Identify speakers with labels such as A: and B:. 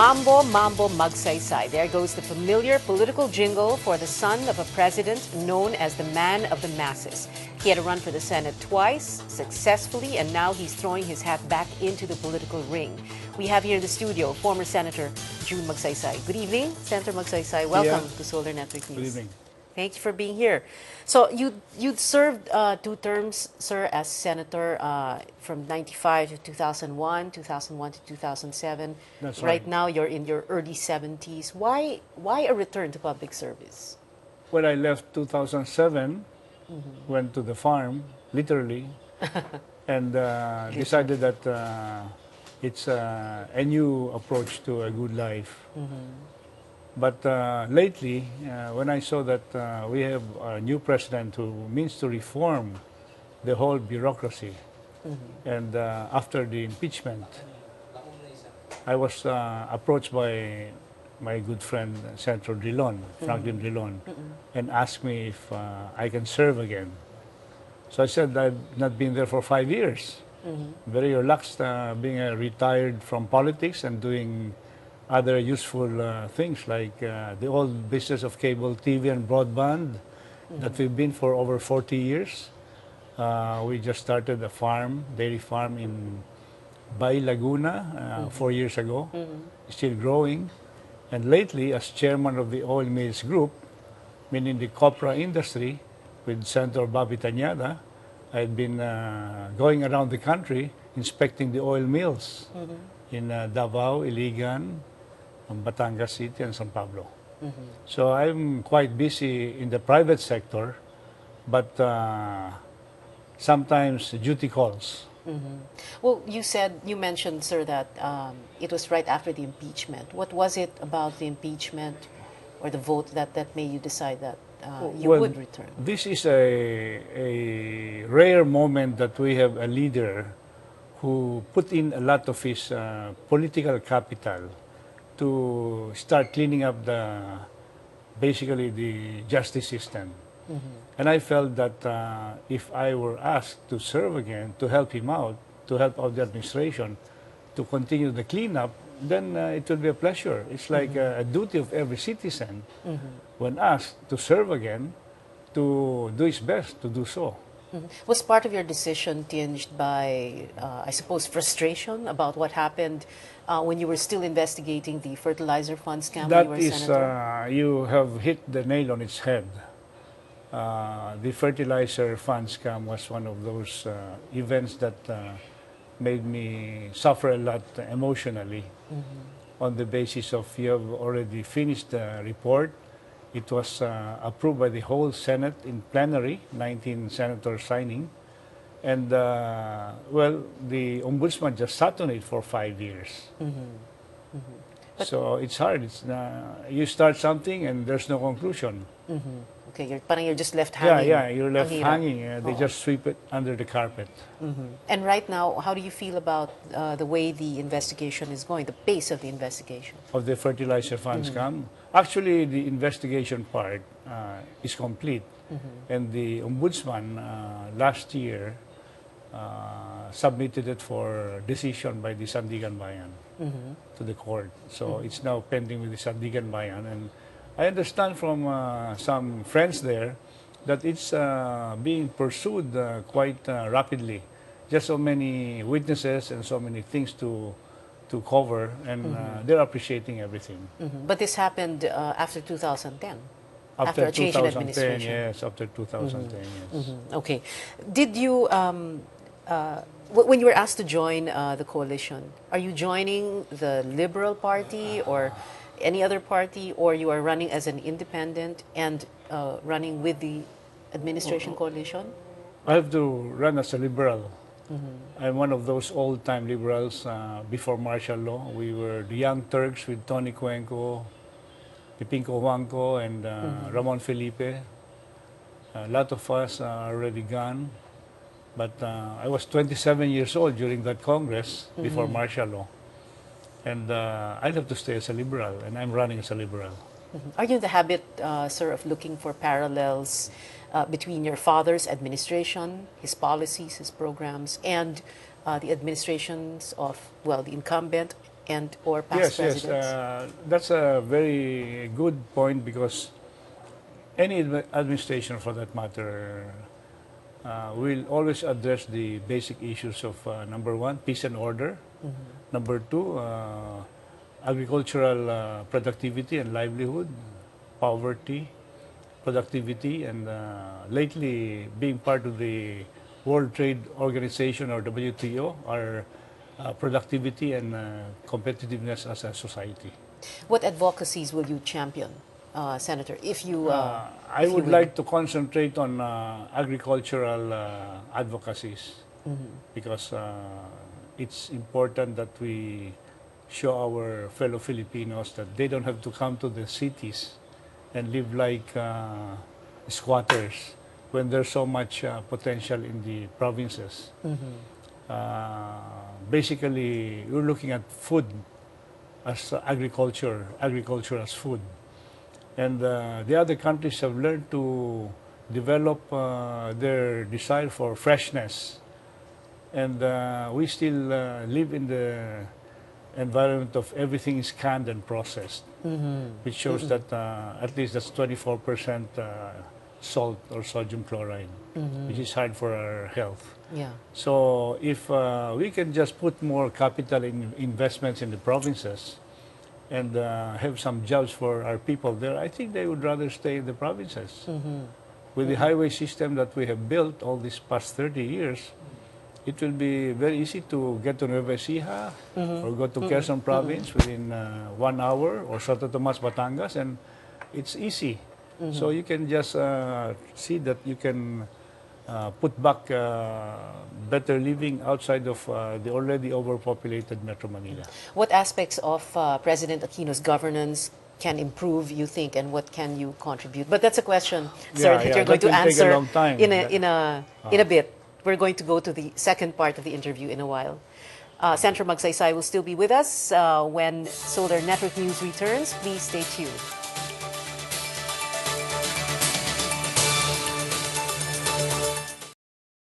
A: Mambo Magsaysay. There goes the familiar political jingle for the son of a president known as the man of the masses. He had to run for the Senate twice, successfully, and now he's throwing his hat back into the political ring. We have here in the studio former Senator June Magsaysay. Good evening, Senator Magsaysay. Welcome to Solar Network News.
B: Good evening.
A: Thank you for being here. So you'd served 2 terms, sir, as senator from 95 to 2001, 2001 to 2007.
B: That's
A: right.
B: right.
A: Now you're in your early 70s. Why a return to public service?
B: When I left 2007, went to the farm, literally, and decided that it's a new approach to a good life. But lately, when I saw that we have a new president who means to reform the whole bureaucracy, and after the impeachment, I was approached by my good friend Senator Drilon, Franklin Drilon, and asked me if I can serve again. So I said I've not been there for 5 years. Very relaxed, being retired from politics and doing other useful things like the old business of cable TV and broadband that we've been for over 40 years. We just started a farm, dairy farm in Bay Laguna 4 years ago, still growing. And lately, as chairman of the oil mills group, meaning the copra industry, with Senator Bobby Tañada, I've been going around the country inspecting the oil mills in Davao, Iligan, Batangas City, and San Pablo. So I'm quite busy in the private sector, but sometimes duty calls.
A: Well, you mentioned, sir, that it was right after the impeachment. What was it about the impeachment or the vote that made you decide that you would return?
B: This is a rare moment that we have a leader who put in a lot of his political capital to start cleaning up basically the justice system. And I felt that if I were asked to serve again, to help him out, to help out the administration, to continue the cleanup, then it will be a pleasure. It's like a duty of every citizen, when asked to serve again, to do his best to do so.
A: Was part of your decision tinged by, I suppose, frustration about what happened when you were still investigating the fertilizer fund scam when you were senator?
B: You have hit the nail on its head. The fertilizer fund scam was one of those events that made me suffer a lot emotionally on the basis of you have already finished the report. It was approved by the whole Senate in plenary, 19 senators signing. And, well, the Ombudsman just sat on it for 5 years. So it's hard. You start something and there's no conclusion.
A: Okay, you're just left hanging.
B: Yeah, you're left hanging. They just sweep it under the carpet.
A: And right now, how do you feel about the way the investigation is going, the pace of the investigation?
B: Of the fertilizer fund scam? Actually, the investigation part is complete. And the Ombudsman last year submitted it for decision by the Sandigan Bayan to the court. So it's now pending with the Sandigan Bayan. And I understand from some friends there that it's being pursued quite rapidly. Just so many witnesses and so many things to cover, and they're appreciating everything.
A: But this happened after 2010?
B: After
A: a change in administration?
B: Yes, after 2010, yes.
A: Okay. Did you, when you were asked to join the coalition, are you joining the Liberal Party or any other party, or you are running as an independent and running with the administration coalition?
B: I have to run as a liberal. I'm one of those old-time liberals. Before martial law, we were the Young Turks with Tony Cuenco, Pipinco Huangco, and Ramon Felipe. A lot of us are already gone. But I was 27 years old during that Congress before martial law. And I'd have to stay as a liberal, and I'm running as a liberal.
A: Are you in the habit, sir, of looking for parallels between your father's administration, his policies, his programs, and the administrations of, well, the incumbent and or past
B: Yes,
A: presidents?
B: that's a very good point because any administration, for that matter, will always address the basic issues of number one, peace and order. Number two, agricultural productivity and livelihood, poverty, productivity, and lately being part of the World Trade Organization or WTO, our productivity and competitiveness as a society.
A: What advocacies will you champion, Senator, if you
B: I would like to concentrate on agricultural advocacies because it's important that we show our fellow Filipinos that they don't have to come to the cities and live like squatters when there's so much potential in the provinces. Basically, we're looking at food as agriculture as food. And the other countries have learned to develop their desire for freshness. And we still live in the environment of everything is canned and processed, which shows that at least that's 24% salt or sodium chloride, which is hard for our health.
A: yeah.
B: So if we can just put more capital in investments in the provinces and have some jobs for our people there, I think they would rather stay in the provinces. With the highway system that we have built all these past 30 years, it will be very easy to get to Nueva Ecija or go to Quezon province within 1 hour, or Santo Tomas, Batangas, and it's easy. So you can just see that you can put back better living outside of the already overpopulated Metro Manila.
A: What aspects of President Aquino's governance can improve, you think, and what can you contribute? But that's a question, sir, that you're going
B: that
A: to
B: will take a
A: answer
B: long time.
A: in a bit. We're going to go to the second part of the interview in a while. Senator Magsaysay will still be with us when Solar Network News returns. Please stay tuned.